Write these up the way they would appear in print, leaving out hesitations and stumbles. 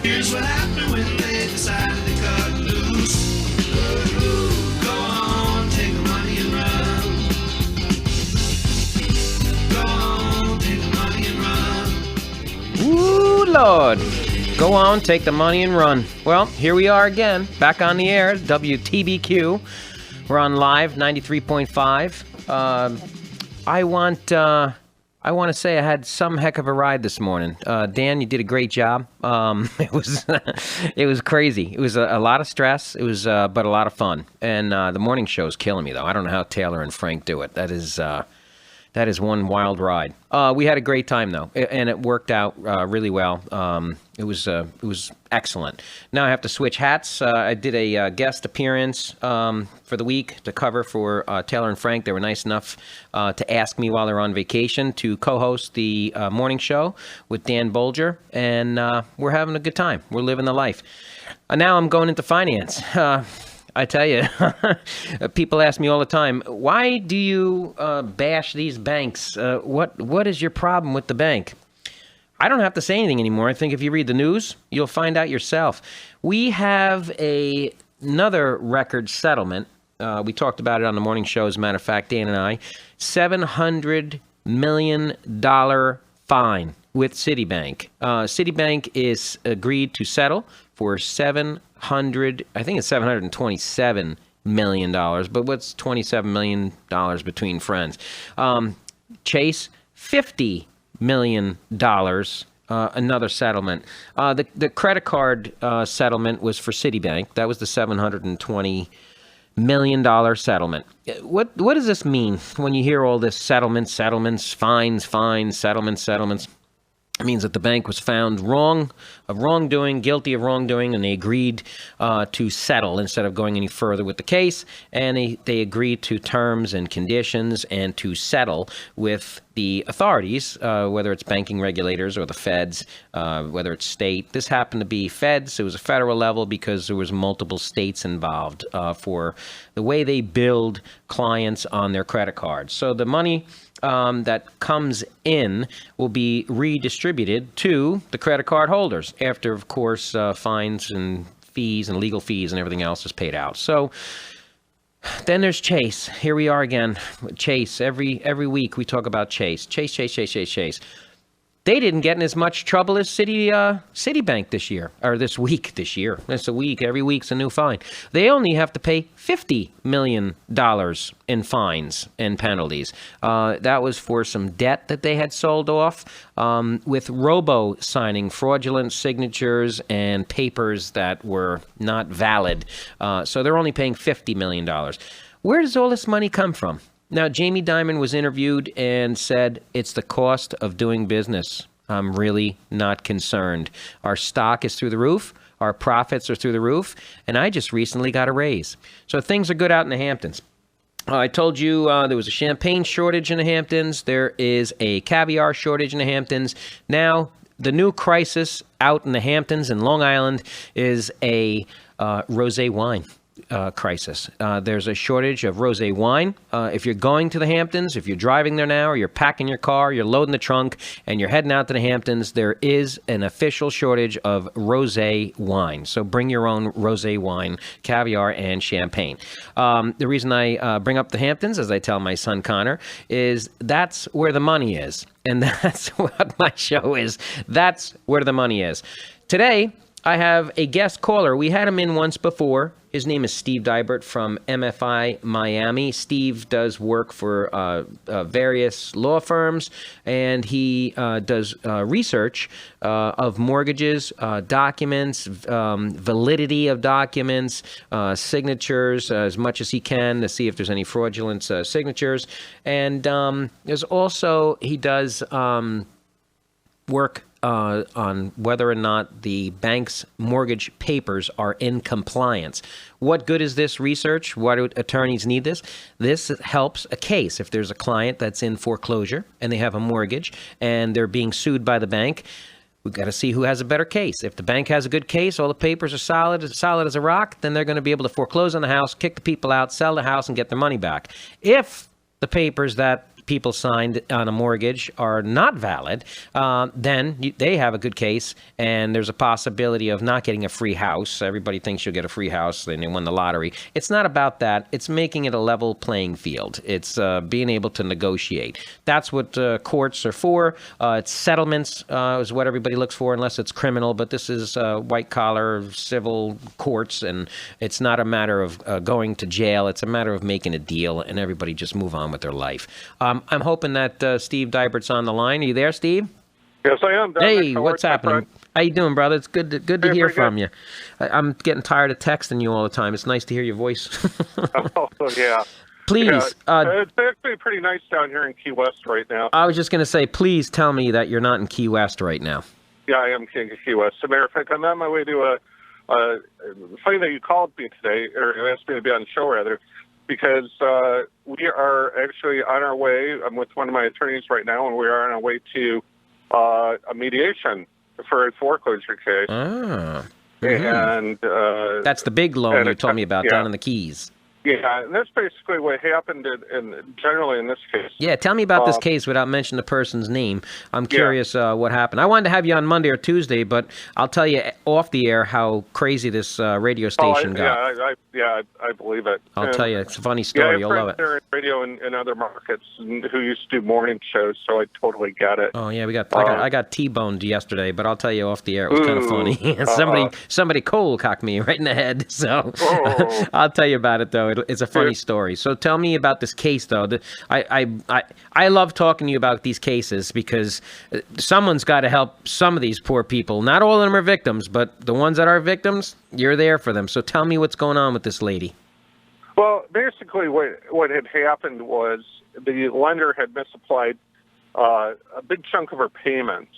Here's what happened when they decided to cut loose. Go on, take the money and run. Go on, take the money and run. Ooh, Lord. Go on, take the money and run. Well, here we are again, back on the air, WTBQ. We're on live, 93.5. I want to say I had some heck of a ride this morning. Dan, you did a great job. It was crazy. It was a lot of stress. It was, but a lot of fun. And the morning show is killing me, though. I don't know how Taylor and Frank do it. That is one wild ride. We had a great time, though, and it worked out really well. It was excellent. Now I have to switch hats. I did a guest appearance for the week to cover for Taylor and Frank. They were nice enough to ask me while they're on vacation to co-host the morning show with Dan Bolger, and we're having a good time. We're living the life. Now I'm going into finance. I tell you, people ask me all the time, why do you bash these banks? What is your problem with the bank? I don't have to say anything anymore. I think if you read the news, you'll find out yourself. We have another record settlement. We talked about it on the morning show, as a matter of fact, Dan and I. $700 million fine with Citibank. Citibank is agreed to settle for $727 million, but what's $27 million between friends? Chase, $50 million, another settlement. The credit card settlement was for Citibank. That was the $720 million settlement. What does this mean when you hear all this settlements, fines, settlements? It means that the bank was found guilty of wrongdoing, and they agreed to settle instead of going any further with the case. And they agreed to terms and conditions and to settle with the authorities, whether it's banking regulators or the feds, whether it's state. This happened to be feds. It was a federal level because there was multiple states involved for the way they billed clients on their credit cards. So the money that comes in will be redistributed to the credit card holders after, of course, fines and fees and legal fees and everything else is paid out. So then there's Chase. Here we are again. Chase. Every week we talk about Chase. Chase. They didn't get in as much trouble as Citibank this year. It's a week. Every week's a new fine. They only have to pay $50 million in fines and penalties. That was for some debt that they had sold off with robo-signing fraudulent signatures and papers that were not valid. So they're only paying $50 million. Where does all this money come from? Now, Jamie Dimon was interviewed and said, it's the cost of doing business. I'm really not concerned. Our stock is through the roof. Our profits are through the roof. And I just recently got a raise. So things are good out in the Hamptons. I told you there was a champagne shortage in the Hamptons. There is a caviar shortage in the Hamptons. Now, the new crisis out in the Hamptons and Long Island is a rosé wine crisis. There's a shortage of rosé wine. If you're going to the Hamptons, if you're driving there now, or you're packing your car, you're loading the trunk, and you're heading out to the Hamptons, there is an official shortage of rosé wine. So bring your own rosé wine, caviar, and champagne. The reason I bring up the Hamptons, as I tell my son Connor, is that's where the money is. And that's what my show is. That's where the money is. Today, I have a guest caller. We had him in once before. His name is Steve Dybert from MFI Miami. Steve does work for various law firms, and he does research of mortgages, documents, validity of documents, signatures, as much as he can to see if there's any fraudulent signatures. And there's also, he does work on whether or not the bank's mortgage papers are in compliance. What good is this research? Why do attorneys need this? This helps a case. If there's a client that's in foreclosure and they have a mortgage and they're being sued by the bank, we've got to see who has a better case. If the bank has a good case, all the papers are solid as a rock, then they're going to be able to foreclose on the house, kick the people out, sell the house, and get their money back. If the papers that people signed on a mortgage are not valid, then they have a good case, and there's a possibility of not getting a free house. Everybody thinks you'll get a free house, and they won the lottery. It's not about that. It's making it a level playing field. It's being able to negotiate. That's what courts are for. It's settlements is what everybody looks for, unless it's criminal. But this is white-collar civil courts, and it's not a matter of going to jail. It's a matter of making a deal, and everybody just move on with their life. I'm hoping that Steve Dybert's on the line. Are you there, Steve? Yes, I am. Hey, what's happening? How you doing, brother? It's good to hear from you. I'm getting tired of texting you all the time. It's nice to hear your voice. Oh, yeah. Please. It's actually pretty nice down here in Key West right now. I was just going to say, please tell me that you're not in Key West right now. Yeah, I am King of Key West. As a matter of fact, I'm on my way to funny that you called me today, or asked me to be on the show, rather, because we are actually on our way. I'm with one of my attorneys right now, and we are on our way to a mediation for a foreclosure case. Ah. And that's the big loan you told me about down in the Keys. Yeah, and that's basically what happened generally in this case. Yeah, tell me about this case without mentioning the person's name. I'm curious what happened. I wanted to have you on Monday or Tuesday, but I'll tell you off the air how crazy this radio station got. I believe it. I'll tell you, it's a funny story. You'll love it. There in radio in other markets who used to do morning shows, so I totally get it. Oh yeah, I got T-boned yesterday, but I'll tell you off the air, it was kind of funny. Somebody cold cocked me right in the head, so I'll tell you about it though. It's a funny story. So tell me about this case, though. I love talking to you about these cases because someone's got to help some of these poor people. Not all of them are victims, but the ones that are victims, you're there for them. So tell me what's going on with this lady. Well, basically what had happened was the lender had misapplied a big chunk of her payments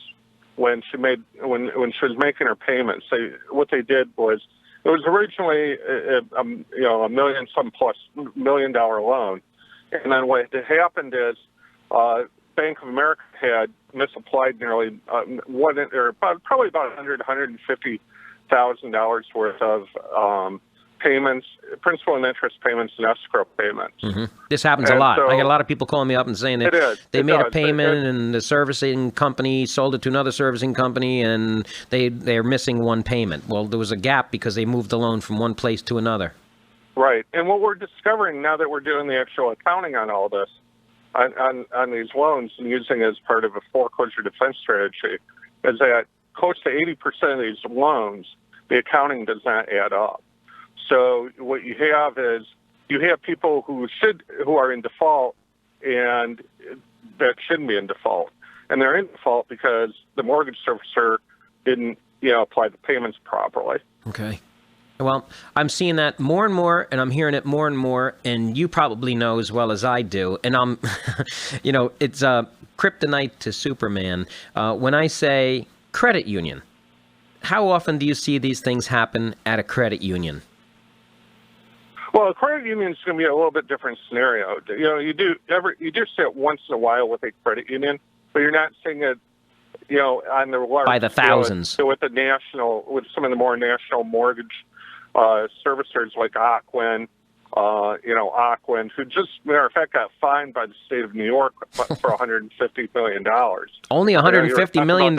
when she was making her payments. What they did was, it was originally a $1 million+ loan, and then what had happened is Bank of America had misapplied nearly probably about $150,000 worth of payments, principal and interest payments, and escrow payments. Mm-hmm. This happens a lot. I get a lot of people calling me up and saying that they made a payment and the servicing company sold it to another servicing company and they're missing one payment. Well, there was a gap because they moved the loan from one place to another. Right. And what we're discovering now that we're doing the actual accounting on all this, on these loans and using it as part of a foreclosure defense strategy, is that close to 80% of these loans, the accounting does not add up. So what you have is people who are in default and that shouldn't be in default, and they're in default because the mortgage servicer didn't apply the payments properly. Okay. Well, I'm seeing that more and more, and I'm hearing it more and more, and you probably know as well as I do. And I'm, it's kryptonite to Superman. When I say credit union, how often do you see these things happen at a credit union? Well, a credit union is going to be a little bit different scenario. You do see it once in a while with a credit union, but you're not seeing it, on the large by the thousands. With some of the more national mortgage servicers like Ocwen, who just, matter of fact, got fined by the state of New York for $150 million. Only $150 million?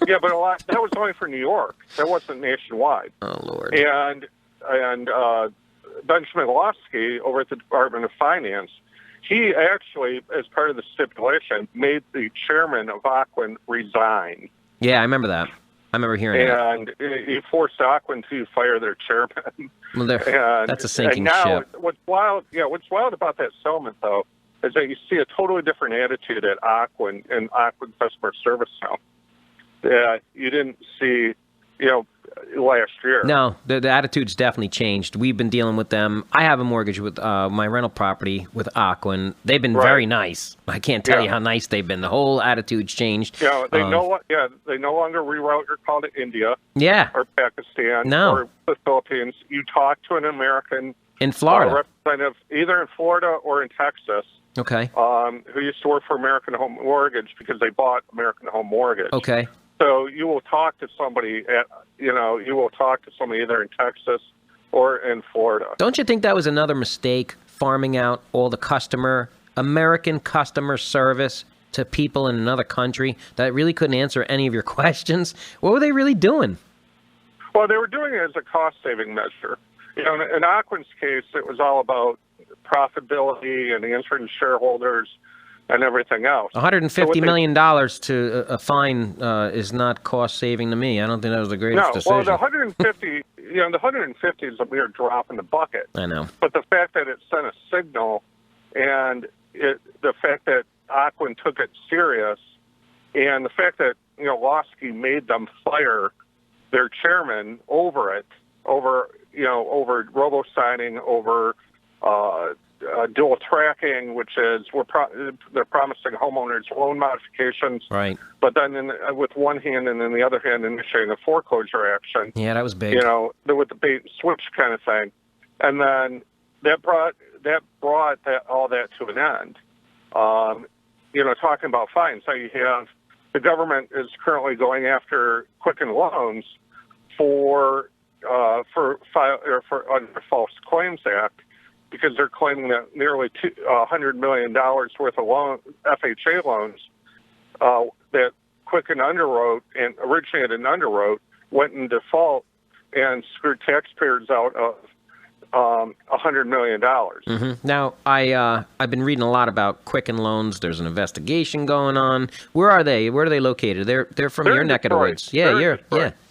Yeah, but that was only for New York. That wasn't nationwide. Oh, Lord. And Ben Schmidlowski over at the Department of Finance, he actually, as part of the stipulation, made the chairman of Ocwen resign. Yeah, I remember that. I remember hearing that. And he forced Ocwen to fire their chairman. Well, that's a sinking ship. What's wild about that settlement, though, is that you see a totally different attitude at Ocwen and Ocwen customer service now that you didn't see, last year. No, the attitude's definitely changed. We've been dealing with them. I have a mortgage with my rental property with Ocwen. They've been very nice. I can't tell you how nice they've been. The whole attitude's changed. Yeah, they no longer reroute your call to India. Yeah. Or Pakistan. No. Or the Philippines. You talk to an American in Florida, representative, either in Florida or in Texas. Okay. Who used to work for American Home Mortgage because they bought American Home Mortgage. Okay. So you will talk to somebody either in Texas or in Florida. Don't you think that was another mistake, farming out all the customer American customer service to people in another country that really couldn't answer any of your questions? What were they really doing? Well, they were doing it as a cost-saving measure. You know, in Ocwen's case, it was all about profitability and answering shareholders and everything else. $150 million to a fine is not cost-saving to me. I don't think that was the greatest decision. Well, the 150, the 150 is a mere drop in the bucket. I know. But the fact that it sent a signal, and the fact that Ocwen took it serious, and the fact that Lawsky made them fire their chairman over it, over robo-signing, over dual tracking, which is they're promising homeowners loan modifications, right? But then with one hand and then the other hand initiating a foreclosure action. Yeah, that was big. With the bait and switch kind of thing, and then that brought all that to an end. Talking about fines, so you have the government is currently going after Quicken Loans for under the False Claims Act, because they're claiming that nearly $100 million worth of FHA loans that Quicken underwrote and originated and underwrote went in default and screwed taxpayers out of $100 million. Mm-hmm. Now, I've been reading a lot about Quicken Loans. There's an investigation going on. Where are they? Where are they located? They're from your neck of the woods. Yeah,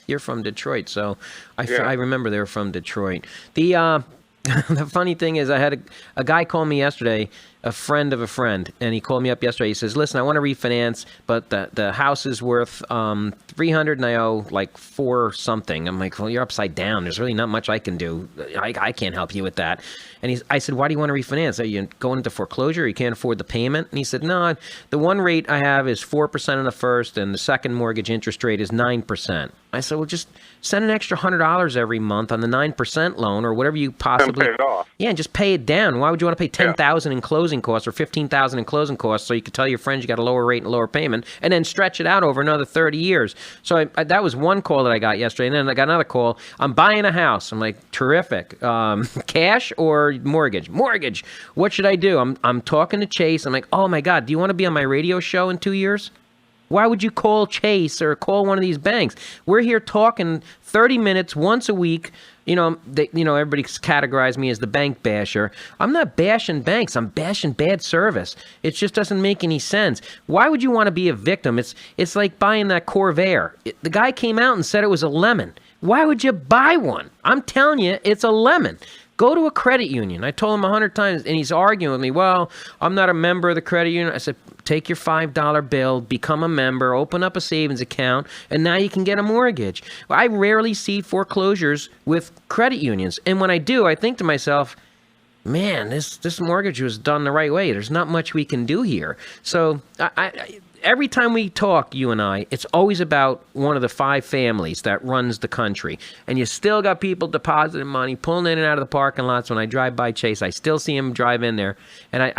you're from Detroit. So I remember they're from Detroit. The the funny thing is, I had a guy call me yesterday, a friend of a friend, and he called me up yesterday. He says, "Listen, I want to refinance, but the house is worth $300 and I owe like $4 something." I'm like, "Well, you're upside down. There's really not much I can do. I can't help you with that." And I said, "Why do you want to refinance? Are you going into foreclosure? You can't afford the payment?" And he said, "No, the one rate I have is 4% on the first, and the second mortgage interest rate is 9%. I said, "Well, just send an extra $100 every month on the 9% loan, or whatever you possibly pay it off. Yeah, and just pay it down. Why would you want to pay $10,000 in closing costs or $15,000 in closing costs so you could tell your friends you got a lower rate and a lower payment, and then stretch it out over another 30 years?" So that was one call that I got yesterday, and then I got another call. "I'm buying a house." I'm like, "Terrific. Cash or mortgage?" "Mortgage." "What should I do?" I'm talking to Chase. I'm like, "Oh my God, do you want to be on my radio show in 2 years?" Why would you call Chase or call one of these banks? We're here talking 30 minutes once a week. Everybody categorized me as the bank basher. I'm not bashing banks. I'm bashing bad service. It just doesn't make any sense. Why would you want to be a victim? It's like buying that Corvair. The guy came out and said it was a lemon. Why would you buy one? I'm telling you, it's a lemon. Go to a credit union. I told him 100 times, and he's arguing with me. "Well, I'm not a member of the credit union." I said, "Take your $5 bill, become a member, open up a savings account, and now you can get a mortgage." I rarely see foreclosures with credit unions. And when I do, I think to myself, man, this mortgage was done the right way. There's not much we can do here. So every time we talk, you and I, it's always about one of the 5 families that runs the country. And you still got people depositing money, pulling in and out of the parking lots. When I drive by Chase, I still see them drive in there. And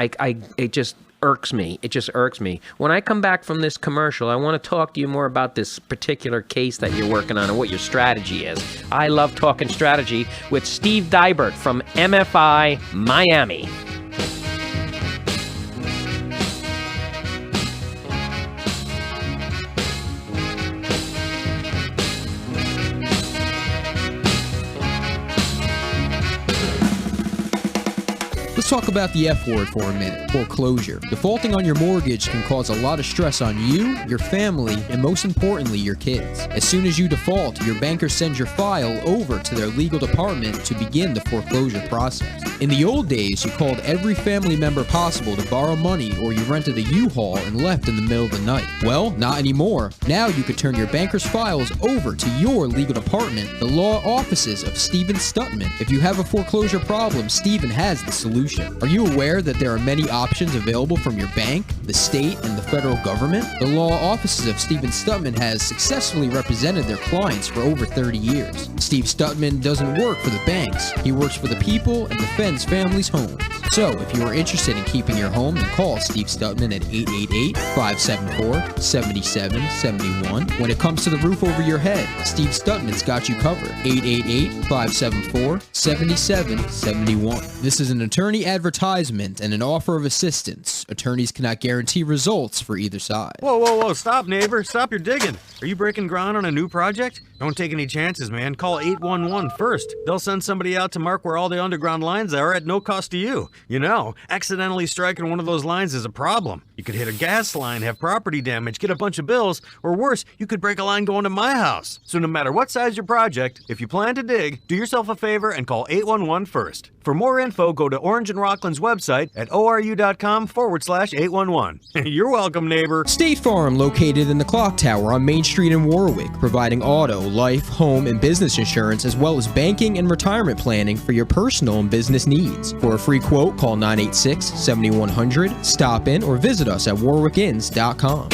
it just irks me. It just irks me. When I come back from this commercial, I want to talk to you more about this particular case that you're working on and what your strategy is. I love talking strategy with Steve Dybert from MFI Miami. Let's talk about the F word for a minute, foreclosure. Defaulting on your mortgage can cause a lot of stress on you, your family, and most importantly, your kids. As soon as you default, your banker sends your file over to their legal department to begin the foreclosure process. In the old days, you called every family member possible to borrow money, or you rented a U-Haul and left in the middle of the night. Well, not anymore. Now you could turn your banker's files over to your legal department, the law offices of Stephen Stutman. If you have a foreclosure problem, Stephen has the solution. Are you aware that there are many options available from your bank, the state, and the federal government? The law offices of Stephen Stutman has successfully represented their clients for over 30 years. Steve Stutman doesn't work for the banks. He works for the people and defends families' homes. So, if you are interested in keeping your home, then call Steve Stutman at 888-574-7771. When it comes to the roof over your head, Steve Stutman's got you covered. 888-574-7771. This is an attorney advertisement and an offer of assistance. Attorneys cannot guarantee results for either side. Whoa, stop, neighbor. Stop your digging. Are you breaking ground on a new project? Don't take any chances, man. Call 811 first. They'll send somebody out to mark where all the underground lines are at no cost to you. You know, accidentally striking one of those lines is a problem. You could hit a gas line, have property damage, get a bunch of bills, or worse, you could break a line going to my house. So no matter what size your project, if you plan to dig, do yourself a favor and call 811 first. For more info, go to Orange and Rockland's website at oru.com/811. You're welcome, neighbor. State Farm, located in the Clock Tower on Main Street in Warwick, providing auto, life, home, and business insurance, as well as banking and retirement planning for your personal and business needs. For a free quote, call 986-7100, stop in, or visit us at warwickinns.com.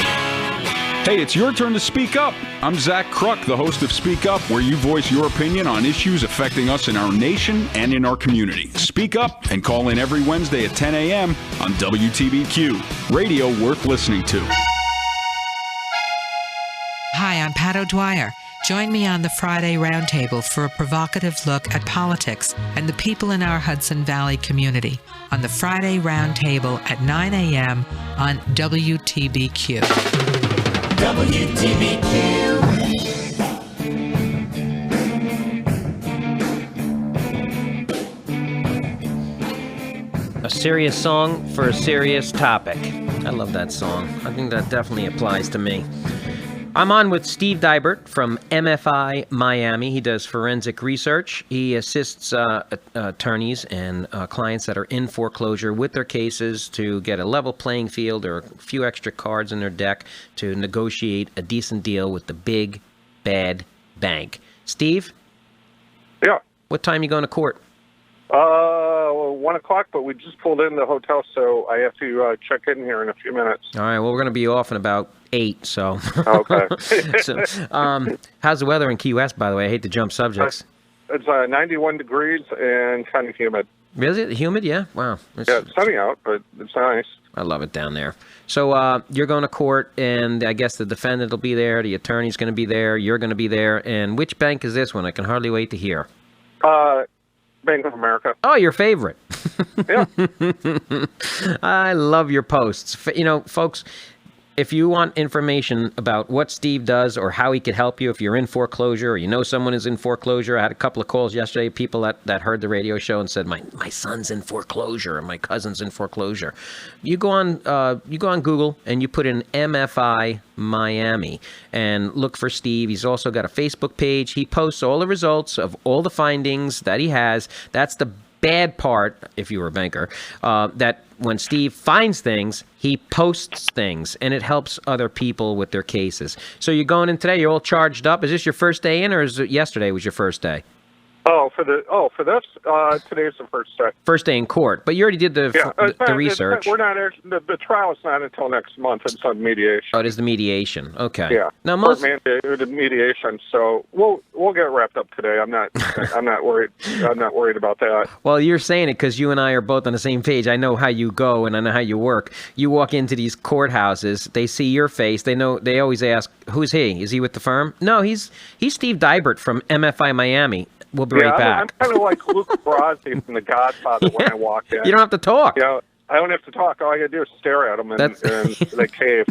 Hey, it's your turn to speak up. I'm Zach Kruk, the host of Speak Up, where you voice your opinion on issues affecting us in our nation and in our community. Speak up and call in every Wednesday at 10 a.m. on WTBQ, radio worth listening to. Hi, I'm Pat O'Dwyer. Join me on the Friday Roundtable for a provocative look at politics and the people in our Hudson Valley community on the Friday Roundtable at 9 a.m. on WTBQ. A serious song for a serious topic. I love that song. I think that definitely applies to me. I'm on with Steve Dybert from MFI Miami. He does forensic research. He assists attorneys and clients that are in foreclosure with their cases to get a level playing field or a few extra cards in their deck to negotiate a decent deal with the big, bad bank. Steve? Yeah. What time you going to court? 1 o'clock, but we just pulled in the hotel, so I have to check in here in a few minutes. All right, well, we're going to be off in about 8, so. Okay. So, how's the weather in Key West, by the way? I hate to jump subjects. It's 91 degrees and kind of humid. Is it humid? Yeah? Wow. Yeah, it's sunny out, but it's nice. I love it down there. So you're going to court, and I guess the defendant will be there, the attorney's going to be there, you're going to be there, and which bank is this one? I can hardly wait to hear. Bank of America. Oh, your favorite. Yeah. I love your posts. You know, folks, if you want information about what Steve does or how he could help you if you're in foreclosure or you know someone is in foreclosure, I had a couple of calls yesterday, people that heard the radio show and said, my son's in foreclosure and my cousin's in foreclosure. You go on Google and you put in MFI Miami and look for Steve. He's also got a Facebook page. He posts all the results of all the findings that he has. That's the bad part, if you were a banker, that when Steve finds things, he posts things, and it helps other people with their cases. So you're going in today, you're all charged up. Is this your first day in, or is it yesterday was your first day? For this, today's the first day. First day in court, but you already did the research. We're not. The trial is not until next month. It's on mediation. Oh, it is the mediation. Okay. Yeah. Now the mediation. So we'll get wrapped up today. I'm not worried. I'm not worried about that. Well, you're saying it because you and I are both on the same page. I know how you go and I know how you work. You walk into these courthouses, they see your face. They know. They always ask, "Who's he? Is he with the firm?" No, he's Steve Dybert from MFI Miami. We'll be right back. I'm kind of like Luca Brasi from The Godfather when I walk in. You don't have to talk. Yeah, I don't have to talk. All I got to do is stare at them and they cave.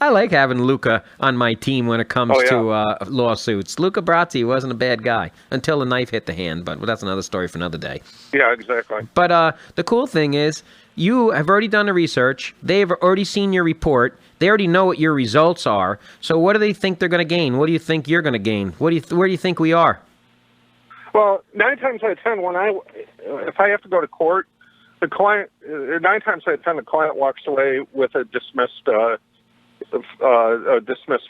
I like having Luca on my team when it comes to lawsuits. Luca Brasi wasn't a bad guy until the knife hit the hand, but that's another story for another day. Yeah, exactly. But the cool thing is you have already done the research. They've already seen your report. They already know what your results are. So what do they think they're going to gain? What do you think you're going to gain? Where do you think we are? Well, 9 times out of 10, if I have to go to court, the client 9 times out of 10 the client walks away with a dismissed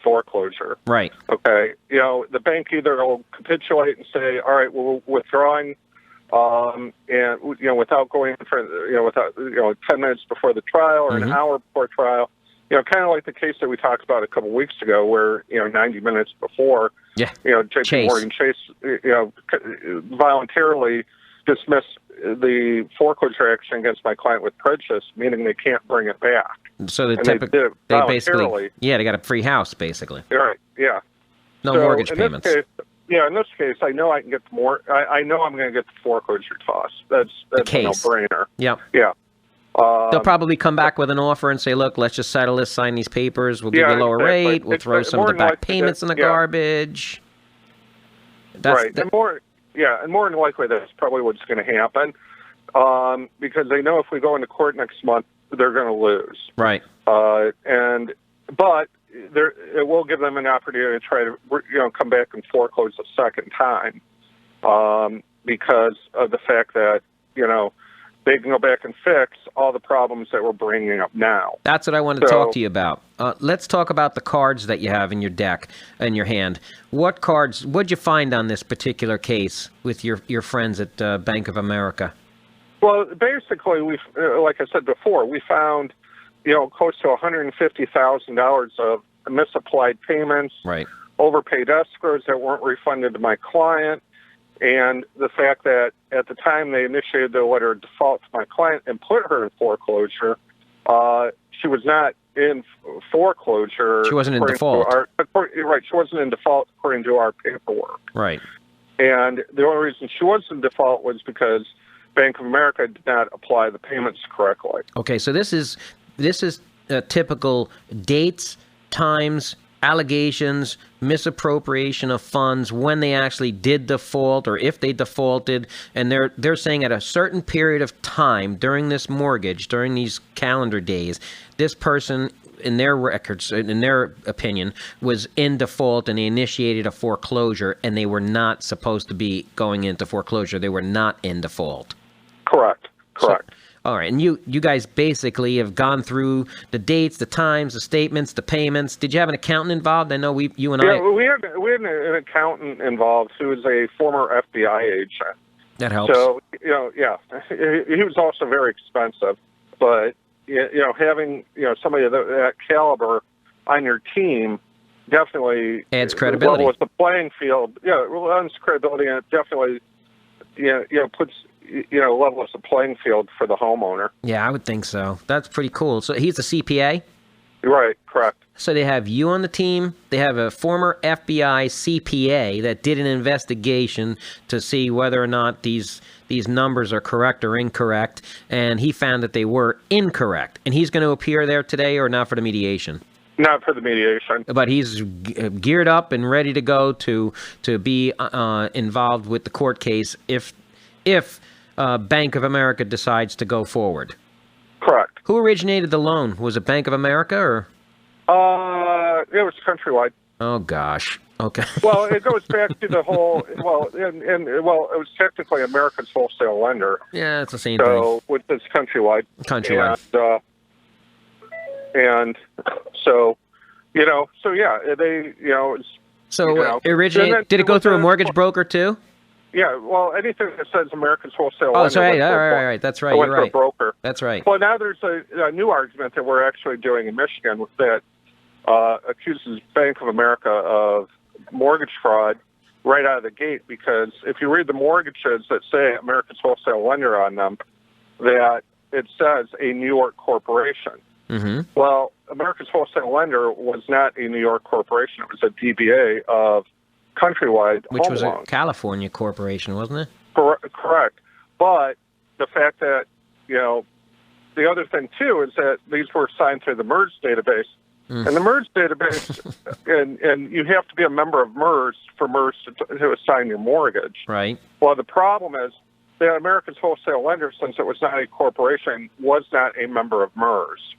foreclosure. Right. Okay. You know, the bank either will capitulate and say, "All right, we're withdrawing," and without going for 10 minutes before the trial or an hour before trial. You know, kind of like the case that we talked about a couple of weeks ago, where 90 minutes before, JP Morgan Chase, voluntarily dismissed the foreclosure action against my client with prejudice, meaning they can't bring it back. So they basically, they got a free house, basically. Right. Yeah. No mortgage payments. This case, yeah, in this case, I know I can get more. I know I'm going to get the foreclosure toss. That's a case. no-brainer. Yep. Yeah. They'll probably come back with an offer and say, look, let's just settle this, sign these papers, we'll give you a lower exactly. rate, we'll throw some of the more than back likely payments in the yeah. garbage. Right. And more than likely that's probably what's going to happen, because they know if we go into court next month, they're going to lose. Right. But it will give them an opportunity to try to come back and foreclose a second time, because of the fact that they can go back and fix all the problems that we're bringing up now. That's what I want to talk to you about. Let's talk about the cards that you have in your deck, in your hand. What cards, what'd you find on this particular case with your friends at Bank of America? Well, basically, like I said before, we found, close to $150,000 of misapplied payments, right, overpaid escrows that weren't refunded to my client, and the fact that at the time they initiated the letter of default to my client and put her in foreclosure, she was not in foreclosure. She wasn't in default. Right, she wasn't in default according to our paperwork. Right. And the only reason she was in default was because Bank of America did not apply the payments correctly. Okay, so this is typical dates, times, allegations, misappropriation of funds, when they actually did default or if they defaulted, and they're saying at a certain period of time during this mortgage, during these calendar days, this person, in their records, in their opinion, was in default and they initiated a foreclosure, and they were not supposed to be going into foreclosure. They were not in default. Correct. So, all right, and you guys basically have gone through the dates, the times, the statements, the payments. Did you have an accountant involved? I know you and I. Yeah, we had an accountant involved who was a former FBI agent. That helps. So he was also very expensive, but having somebody of that caliber on your team definitely adds credibility. Levels the playing field. Yeah, it adds credibility, and it definitely puts. Levels the playing field for the homeowner. Yeah, I would think so. That's pretty cool. So he's a CPA? Right, correct. So they have you on the team. They have a former FBI CPA that did an investigation to see whether or not these numbers are correct or incorrect, and he found that they were incorrect. And he's going to appear there today, or not for the mediation? Not for the mediation. But he's geared up and ready to go to be involved with the court case if Bank of America decides to go forward. Correct. Who originated the loan? Was it Bank of America or? It was Countrywide. Oh gosh. Okay. Well, it goes back to the whole. Well, it was technically America's wholesale lender. Yeah, it's the same thing. So with this Countrywide. Countrywide. And so, so yeah, they, So originate? Did it go through a mortgage broker too? Yeah, well, anything that says America's wholesale. Oh, sorry. All right. That's right. You're right. A broker. That's right. Well, now there's a new argument that we're actually doing in Michigan that accuses Bank of America of mortgage fraud right out of the gate, because if you read the mortgages that say America's wholesale lender on them, that it says a New York corporation. Mm-hmm. Well, America's wholesale lender was not a New York corporation. It was a DBA of Countrywide Which Home was Loans. a California corporation, wasn't it? Correct. But the fact that, the other thing, too, is that these were signed through the MERS database. And the MERS database, and you have to be a member of MERS for MERS to assign your mortgage. Right. Well, the problem is that America's wholesale lender, since it was not a corporation, was not a member of MERS.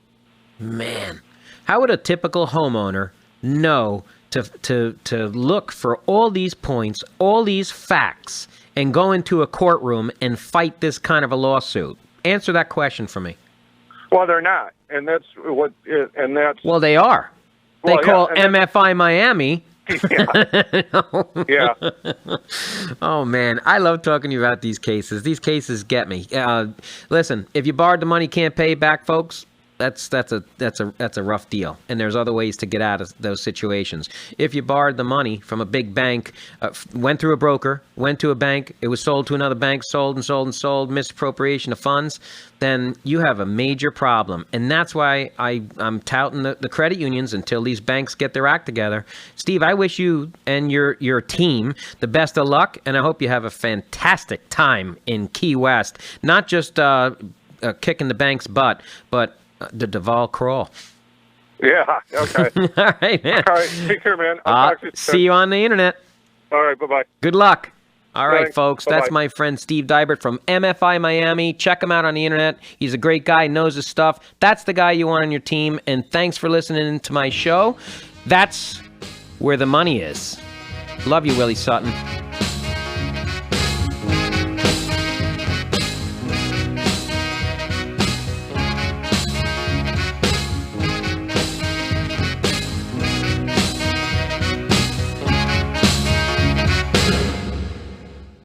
Man, how would a typical homeowner know to look for all these points, all these facts, and go into a courtroom and fight this kind of a lawsuit? Answer that question for me. Well, they're not, and that's what. And that's. Well, they are. They call MFI Miami. Yeah. Oh man, I love talking to you about these cases. These cases get me. Listen, if you borrowed the money, can't pay back, folks. that's a rough deal. And there's other ways to get out of those situations. If you borrowed the money from a big bank, went through a broker, went to a bank, it was sold to another bank, sold and sold and sold, misappropriation of funds, then you have a major problem. And that's why I'm touting the credit unions until these banks get their act together. Steve, I wish you and your team the best of luck, and I hope you have a fantastic time in Key West. Not just kicking the bank's butt, but the Duval crawl. Yeah, okay. All right, man. All right, take care, man. I'll talk to you soon. See you on the internet. All right, bye-bye. Good luck. All right, Thanks. folks, that's Bye-bye. my friend Steve Dybert from MFI Miami. Check him out on the internet. He's a great guy, knows his stuff. That's the guy you want on your team. And thanks for listening to my show. That's where the money is. Love you, Willie Sutton.